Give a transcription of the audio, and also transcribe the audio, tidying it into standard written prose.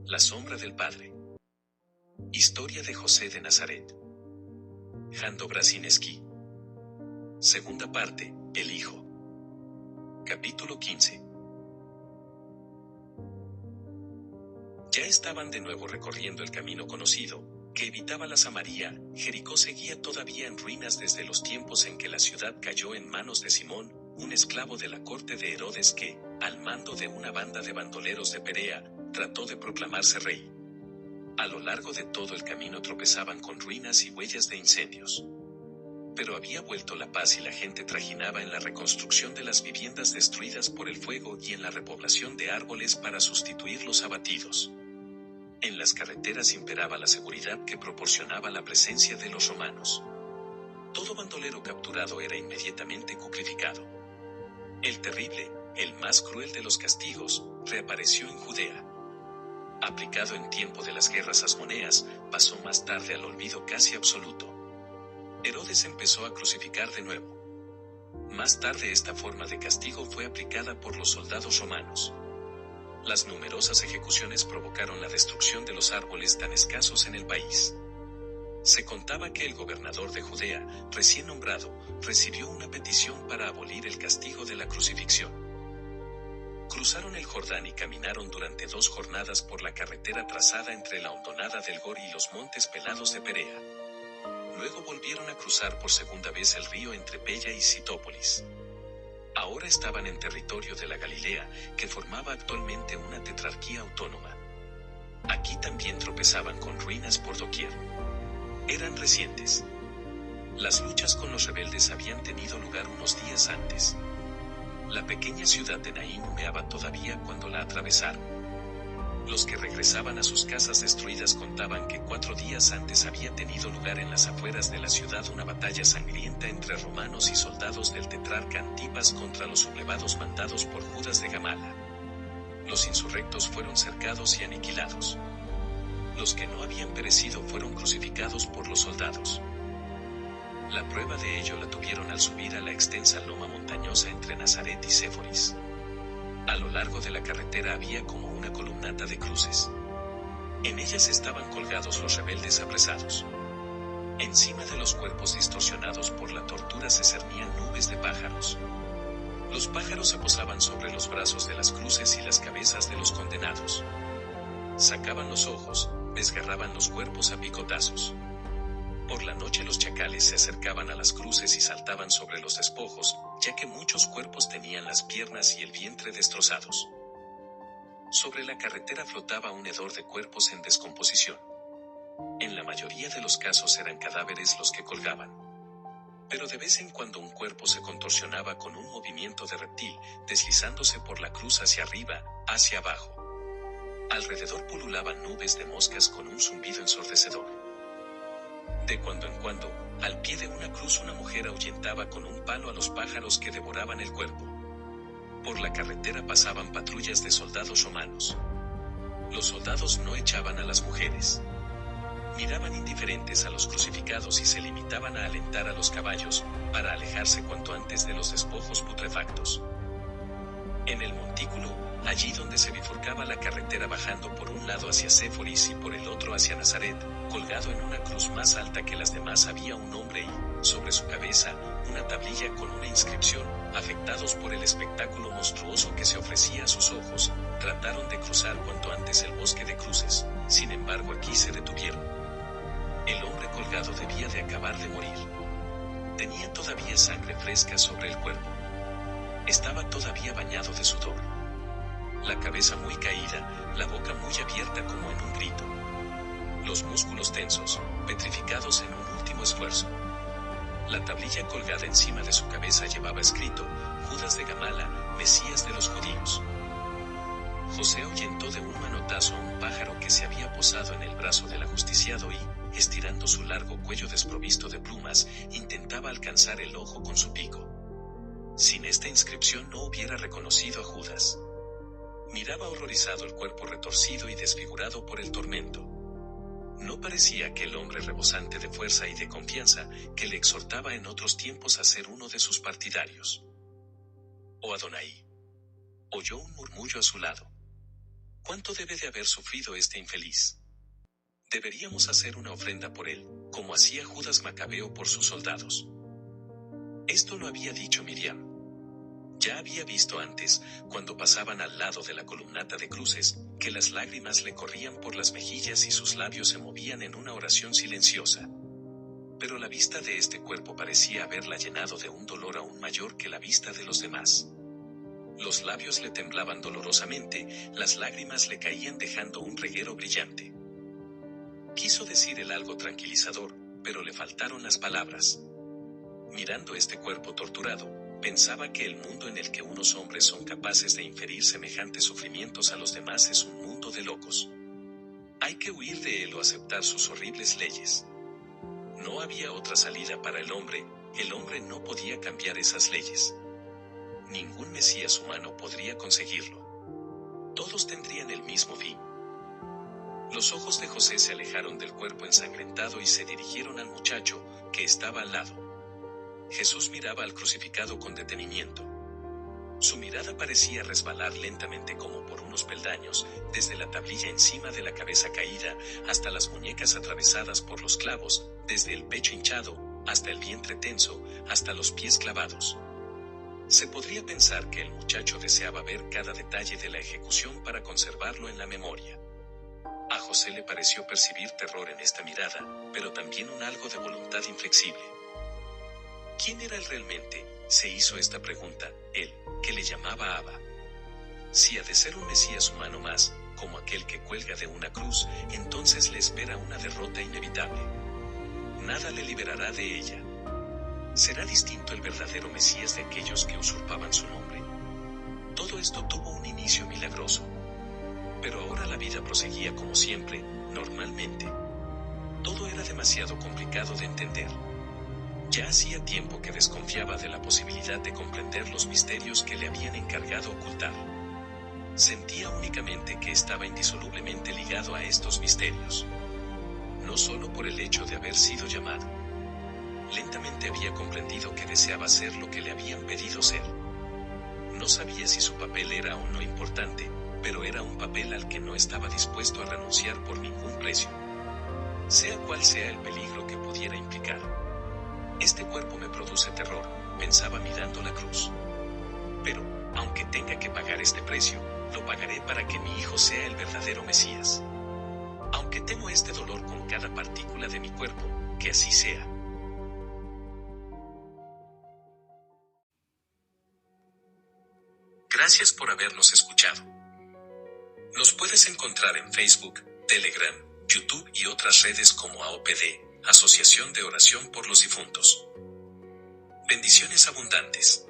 La sombra del Padre. Historia de José de Nazaret. Jando Brasineski. Segunda parte, el Hijo. Capítulo 15. Ya estaban de nuevo recorriendo el camino conocido, que evitaba la Samaria. Jericó seguía todavía en ruinas desde los tiempos en que la ciudad cayó en manos de Simón, un esclavo de la corte de Herodes que, al mando de una banda de bandoleros de Perea, trató de proclamarse rey. A lo largo de todo el camino tropezaban con ruinas y huellas de incendios. Pero había vuelto la paz y la gente trajinaba en la reconstrucción de las viviendas destruidas por el fuego y en la repoblación de árboles para sustituir los abatidos. En las carreteras imperaba la seguridad que proporcionaba la presencia de los romanos. Todo bandolero capturado era inmediatamente cucrificado. El terrible, el más cruel de los castigos, reapareció en Judea. Aplicado en tiempo de las guerras asmoneas, pasó más tarde al olvido casi absoluto. Herodes empezó a crucificar de nuevo. Más tarde esta forma de castigo fue aplicada por los soldados romanos. Las numerosas ejecuciones provocaron la destrucción de los árboles tan escasos en el país. Se contaba que el gobernador de Judea, recién nombrado, recibió una petición para abolir el castigo de la crucifixión. Cruzaron el Jordán y caminaron durante 2 jornadas por la carretera trazada entre la hondonada del Gor y los montes pelados de Perea. Luego volvieron a cruzar por segunda vez el río entre Pella y Sitópolis. Ahora estaban en territorio de la Galilea, que formaba actualmente una tetrarquía autónoma. Aquí también tropezaban con ruinas por doquier. Eran recientes. Las luchas con los rebeldes habían tenido lugar unos días antes. La pequeña ciudad de Naín humeaba todavía cuando la atravesaron. Los que regresaban a sus casas destruidas contaban que 4 días antes había tenido lugar en las afueras de la ciudad una batalla sangrienta entre romanos y soldados del tetrarca Antipas contra los sublevados mandados por Judas de Gamala. Los insurrectos fueron cercados y aniquilados. Los que no habían perecido fueron crucificados por los soldados. La prueba de ello la tuvieron al subir a la extensa loma montañosa entre Nazaret y Séforis. A lo largo de la carretera había como una columnata de cruces. En ellas estaban colgados los rebeldes apresados. Encima de los cuerpos distorsionados por la tortura se cernían nubes de pájaros. Los pájaros se posaban sobre los brazos de las cruces y las cabezas de los condenados. Sacaban los ojos, desgarraban los cuerpos a picotazos. Por la noche los chacales se acercaban a las cruces y saltaban sobre los despojos, ya que muchos cuerpos tenían las piernas y el vientre destrozados. Sobre la carretera flotaba un hedor de cuerpos en descomposición. En la mayoría de los casos eran cadáveres los que colgaban. Pero de vez en cuando un cuerpo se contorsionaba con un movimiento de reptil, deslizándose por la cruz hacia arriba, hacia abajo. Alrededor pululaban nubes de moscas con un zumbido ensordecedor. De cuando en cuando, al pie de una cruz una mujer ahuyentaba con un palo a los pájaros que devoraban el cuerpo. Por la carretera pasaban patrullas de soldados romanos. Los soldados no echaban a las mujeres. Miraban indiferentes a los crucificados y se limitaban a alentar a los caballos, para alejarse cuanto antes de los despojos putrefactos. En el montículo, allí donde se bifurcaba la carretera bajando por un lado hacia Séforis y por el otro hacia Nazaret, colgado en una cruz más alta que las demás había un hombre y, sobre su cabeza, una tablilla con una inscripción. Afectados por el espectáculo monstruoso que se ofrecía a sus ojos, trataron de cruzar cuanto antes el bosque de cruces, sin embargo aquí se detuvieron. El hombre colgado debía de acabar de morir. Tenía todavía sangre fresca sobre el cuerpo. Estaba todavía bañado de sudor. La cabeza muy caída, la boca muy abierta como en un grito. Los músculos tensos, petrificados en un último esfuerzo. La tablilla colgada encima de su cabeza llevaba escrito: Judas de Gamala, Mesías de los judíos. José ahuyentó de un manotazo a un pájaro que se había posado en el brazo del ajusticiado y, estirando su largo cuello desprovisto de plumas, intentaba alcanzar el ojo con su pico. Sin esta inscripción no hubiera reconocido a Judas. Miraba horrorizado el cuerpo retorcido y desfigurado por el tormento. No parecía aquel hombre rebosante de fuerza y de confianza que le exhortaba en otros tiempos a ser uno de sus partidarios. «Oh Adonai», oyó un murmullo a su lado. ¿Cuánto debe de haber sufrido este infeliz? Deberíamos hacer una ofrenda por él, como hacía Judas Macabeo por sus soldados. Esto lo había dicho Miriam. Ya había visto antes, cuando pasaban al lado de la columnata de cruces, que las lágrimas le corrían por las mejillas y sus labios se movían en una oración silenciosa. Pero la vista de este cuerpo parecía haberla llenado de un dolor aún mayor que la vista de los demás. Los labios le temblaban dolorosamente, las lágrimas le caían dejando un reguero brillante. Quiso decir él algo tranquilizador, pero le faltaron las palabras. Mirando este cuerpo torturado, pensaba que el mundo en el que unos hombres son capaces de inferir semejantes sufrimientos a los demás es un mundo de locos. Hay que huir de él o aceptar sus horribles leyes. No había otra salida para el hombre no podía cambiar esas leyes. Ningún mesías humano podría conseguirlo. Todos tendrían el mismo fin. Los ojos de José se alejaron del cuerpo ensangrentado y se dirigieron al muchacho, que estaba al lado. Jesús miraba al crucificado con detenimiento. Su mirada parecía resbalar lentamente como por unos peldaños, desde la tablilla encima de la cabeza caída, hasta las muñecas atravesadas por los clavos, desde el pecho hinchado, hasta el vientre tenso, hasta los pies clavados. Se podría pensar que el muchacho deseaba ver cada detalle de la ejecución para conservarlo en la memoria. A José le pareció percibir terror en esta mirada, pero también un algo de voluntad inflexible. ¿Quién era él realmente? Se hizo esta pregunta, él, que le llamaba Abba. Si ha de ser un mesías humano más, como aquel que cuelga de una cruz, entonces le espera una derrota inevitable. Nada le liberará de ella. ¿Será distinto el verdadero mesías de aquellos que usurpaban su nombre? Todo esto tuvo un inicio milagroso. Pero ahora la vida proseguía como siempre, normalmente. Todo era demasiado complicado de entender. Ya hacía tiempo que desconfiaba de la posibilidad de comprender los misterios que le habían encargado ocultar. Sentía únicamente que estaba indisolublemente ligado a estos misterios. No solo por el hecho de haber sido llamado. Lentamente había comprendido que deseaba ser lo que le habían pedido ser. No sabía si su papel era o no importante, pero era un papel al que no estaba dispuesto a renunciar por ningún precio. Sea cual sea el peligro que pudiera implicar. Este cuerpo me produce terror, pensaba mirando la cruz. Pero, aunque tenga que pagar este precio, lo pagaré para que mi hijo sea el verdadero Mesías. Aunque temo este dolor con cada partícula de mi cuerpo, que así sea. Gracias por habernos escuchado. Nos puedes encontrar en Facebook, Telegram, YouTube y otras redes como AOPD, Asociación de Oración por los Difuntos. Bendiciones abundantes.